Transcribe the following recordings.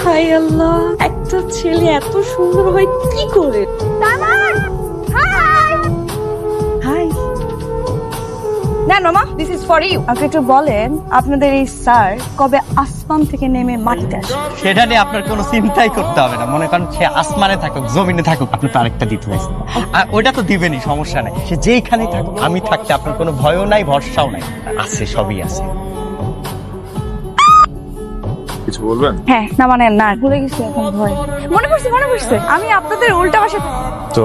High আল্লাহ, একটা ছেলে এত সুন্দর হয় কি করে? হাই। না মামা, দিস ইজ ফর ইউ। আপনি একটু বলেন আপনাদের এই স্যার কবে আসমান থেকে নেমে মাটিতে আসে? সেটা নিয়ে আপনার কোনো চিন্তাই করতে হবে না। মনে করেন সে আসমানে থাকুক জমিনে থাকুক, আপনি তো আরেকটা দিতে হয়েছে, আর ওইটা তো দিবেনই, সমস্যা নেই। সে যেইখানেই থাকুক, আমি থাকতে আপনার কোনো ভয়ও নাই, ভরসাও নাই, আছে, সবই আছে। কিছু বলবেন? হ্যাঁ, না মানে না, ভুলে গেছি এখন ভয়। মনে পড়ছে আমি আপনাদের উল্টা পাশে তো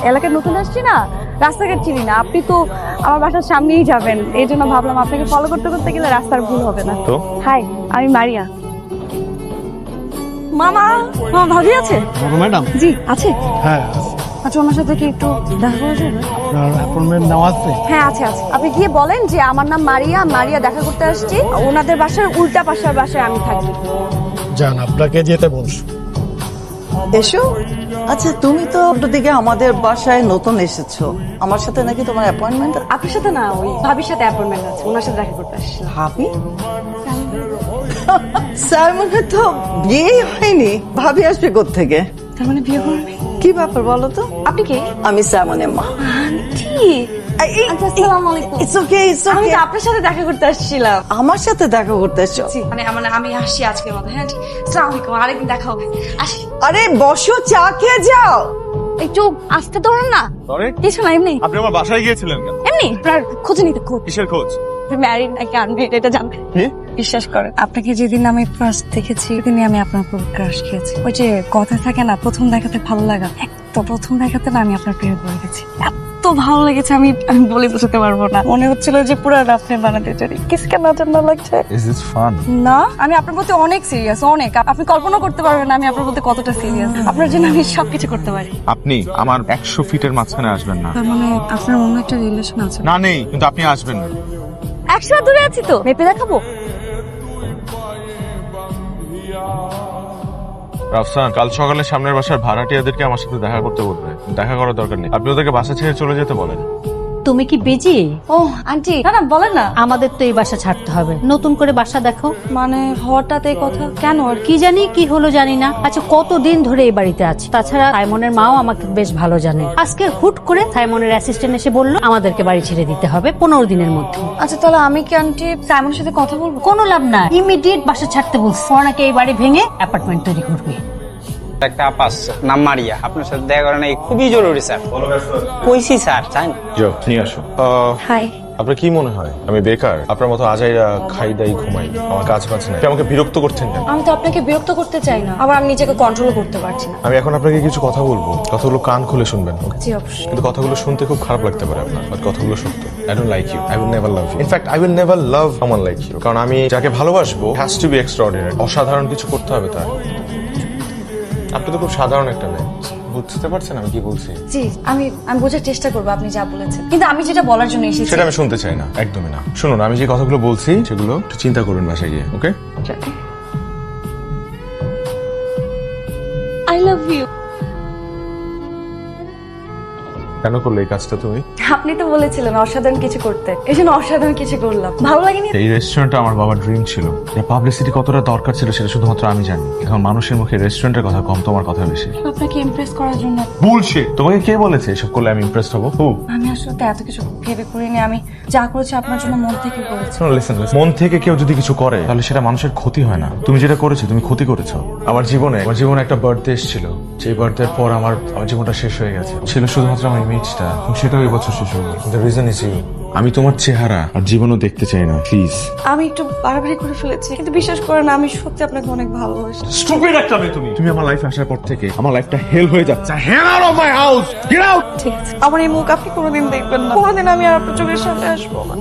এলাকায় নতুন আসছি না, রাস্তাঘাট চিনি না। আপনি তো আমার বাসার সামনেই যাবেন, এই জন্য ভাবলাম আপনাকে ফলো করতে করতে গেলে রাস্তার ভুল হবে না। তো হাই, আমি মারিয়া। মামা, ভাবি আছে? ম্যাডাম? জি আছে। হ্যাঁ, আচ্ছা, ওনার সাথে কি একটু দেখা করা যাবে? আপনার অ্যাপয়েন্টমেন্ট নেওয়া আছে? হ্যাঁ আছে। আপনি গিয়ে বলেন যে আমার নাম মারিয়া দেখা করতে আসছি, ওনাদের বাসার উল্টা পাশের বাসায় আমি থাকি। যান, আপনাকে যেতে বলছি। এসো। আচ্ছা, তুমি তো দিকে আমাদের বাসায় নতুন এসেছো, আমার সাথে নাকি তোমার অ্যাপয়েন্টমেন্ট? আপনার সাথে না, ওই ভাবির সাথে অ্যাপয়েন্টমেন্ট আছে, ওনার সাথে দেখা করতে আসছি। ভাবি? সাইমনের তো বিয়েই হয়নি, ভাবি আসবে কোত্থেকে? তার মানে বিয়ে করবে? কি ব্যাপার বলো তো? আপনি কে? আমি সাইমনের মা। আন্টি, আচ্ছা, আসসালামু আলাইকুম। ইটস ওকে, ইটস আমি ওকে। তো আপনার সাথে দেখা করতে আসছিলাম। আমার সাথে দেখা করতে এসছো? মানে আমি আসছি আজকের মতো। হ্যাঁ, আসসালামু আলাইকুম, আরেকদিন দেখা হবে। আসি। আরে বসো, চা খেয়ে যাও। একটু আসতে ধরেন না। সরি, কিছু না, এমনি আপনি আমার বাসায় গিয়েছিলেন কেন? এমনি আপনার খোঁজ নিতে। কিসের খোঁজ? ম্যারিড নাকি আনম্যারিড এটা জানবেন। কি? বিশ্বাস করেন, আপনাকে যেদিন আমি ফার্স্ট দেখেছি সেদিনই আমি আপনার উপর ক্রাশ খেয়েছি। ওই যে কথা থাকে না, প্রথম দেখাতে ভালো লাগা, তো প্রথম দেখাতে না আমি আপনার প্রেমে পড়ে গেছি। এত ভালো লেগেছে আমি বলে বোঝাতে পারবো না। মনে হচ্ছিল যে পুরো রাত্রে বানাতে চাই। কিসকে নজর না লাগছে ইজ দিস ফান? না, আমি আপনার প্রতি অনেক সিরিয়াস, অনেক। আপনি কল্পনা করতে পারবেন না আমি আপনার প্রতি কতটা সিরিয়াস। আপনার জন্য আমি সবকিছু করতে পারি। আপনি আমার 100 ফিটের মাঝখানে আসবেন না। তার মানে আপনার অন্য একটা রিলেশন আছে? না, নেই, কিন্তু আপনি আসবেন না। 100 দূরে আছি তো, মেপে দেখাবো। রাফসান, কাল সকালে সামনের বাসার ভাড়াটিয়াদেরকে আমার সাথে দেখা করতে বলবে। দেখা করার দরকার নেই, আপনি ওদেরকে বাসা ছেড়ে চলে যেতে বলেন। তুমি কি বিজি? ও আন্টি, না বলেন না। আমাদের তো এই বাসা ছাড়তে হবে, নতুন করে বাসা দেখো। মানে হঠাৎ এই কথা কেন? আর কি জানি কি হলো জানি না। আচ্ছা, কতদিন ধরে এই বাড়িতে আছি, তাছাড়া সাইমনের মাও আমাকে বেশ ভালো জানে। আজকে হুট করে সাইমনের অ্যাসিস্ট্যান্ট এসে বলল আমাদেরকে বাড়ি ছেড়ে দিতে হবে 15 দিনের মধ্যে। আচ্ছা, তাহলে আমি কি আন্টি সাইমনের সাথে কথা বলবো? কোনো লাভ না, ইমিডিয়েট বাসা ছাড়তে বলছে। ওনাকে এই বাড়ি ভেঙে অ্যাপার্টমেন্ট তৈরি করবে। একটা আপা আসছে, নাম মারিয়া, আপনার সাথে দেখা করা নাই, খুবই জরুরি স্যার। কইছি স্যার, চান যাও নিয়ে আসো। হাই। আপনার কি মনে হয় আমি বেকার? আপনার মতো আজাইরা খাই দাই ঘুমাই, আমার কাজ বাজ নাই। আমাকে বিরক্ত করছেন কেন? আমি তো আপনাকে বিরক্ত করতে চাই না, আবার আমি নিজেকে কন্ট্রোল করতে পারছি না। আমি এখন আপনাকে কিছু কথা বলবো, কথাগুলো কান খুলে শুনবেন। জি অবশ্যই। কিন্তু কথাগুলো শুনতে খুব খারাপ লাগতে পারে আপনার, বাট কথাগুলো সত্য। I don't like you, I will never love you. In fact I will never love someone like you. কারণ আমি যাকে ভালোবাসবো হ্যাজ টু বি এক্সট্রাঅর্ডিনারি, অসাধারণ কিছু করতে হবে তার। আপনি তো খুব সাধারণ একটা মেয়ে, বুঝতে পারছেন আমি কি বলছি? জি, আমি বোঝার চেষ্টা করবো আপনি যা বলেছেন, কিন্তু আমি যেটা বলার জন্য এসেছি সেটা আমি শুনতে চাই না, একদমই না। শুনুন, আমি যে কথাগুলো বলছি সেগুলো একটু চিন্তা করবেন বাসায় গিয়ে, ওকে? I love you. কেন করলে এই কাজটা তুমি? আপনি তো বলেছিলেন অসাধারণ কিছু করতে, এই জন্য অসাধারণ কিছু করলাম। ভালো লাগেনি? এই রেস্টুরেন্টটা আমার বাবার ড্রিম ছিল। এর পাবলিসিটি কতটা দরকার ছিল সেটা শুধুমাত্র আমি জানি। এখন মানুষের মুখে রেস্টুরেন্টের কথা কম, তোমার কথা বেশি। আপনাকে ইমপ্রেস করার জন্য। বুলশিট! তোমাকে কে বলেছে এসব করলে আমি ইমপ্রেসড হবো? আমি আসলে তো এত কিছু ভেবে করিনি, আমি যা করেছি আপনার জন্য মন থেকে করেছি। লিসেন, মন থেকে কেউ যদি কিছু করে তাহলে সেটা মানুষের ক্ষতি হয় না। তুমি যেটা করেছো তুমি ক্ষতি করেছো। আমার জীবনে একটা বার্থডে এসেছিল, যে বার্থডের পর আমার জীবনটা শেষ হয়ে গেছে। ছিল শুধুমাত্র আমার ইমেজটা, সেটাও এই বছর শেষ হয়ে গেল। The reason is you. আমি তোমার চেহারা আর জীবনও দেখতে চাই না, প্লিজ। আমি একটু বাড়াবাড়ি করে ফেলেছি, কিন্তু বিশ্বাস করেন আমি সত্যি আপনাকে অনেক ভালোবাসি। স্টুপিড একটা মেয়ে তুমি। তুমি আমার লাইফে আসার পর থেকে আমার লাইফটা হেল হয়ে যাচ্ছে। Hell out of my house, get out. ঠিক আছে, আমার এই মুখ আপনি কোনোদিন দেখবেন না, কোনোদিন আমি আর আপনার চোখের সামনে আসবো না।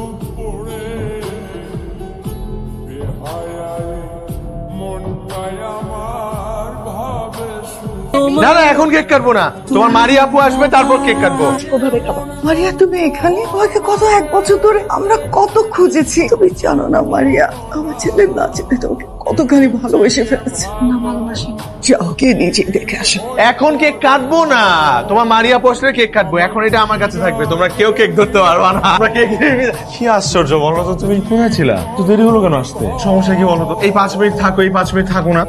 না না, এখন কেক কাটবো না। তোমার মারিয়া আপু আসবে, তারপর কেক কাটবো। ওভাবে খাবো। মারিয়া, তুমি এখানে? তোমাকে কত 1 বছর ধরে আমরা কত খুঁজেছি। তুমি জানো না মারিয়া, আমার ছেলে না ছেলে তোমাকে কতখানি ভালোবেসে ফেলেছে। না ভালোবাসি। যাও গিয়ে নিজে দেখে আসো। এখন কেক কাটবো না, তোমার মারিয়া পোস্টারে কেক কাটবো। এখন এটা আমার কাছে থাকবে, তোমরা কেউ কেক ধরতে পারবা না। আমরা কেক কি আশ্চর্য, বলো তো, তুমি ঘুমিয়েছিলা তো দেরি হলো কেন আসতে? সমস্যা কি বলো তো? এই 5 মিনিট থাকো, এই 5 মিনিট থাকো না।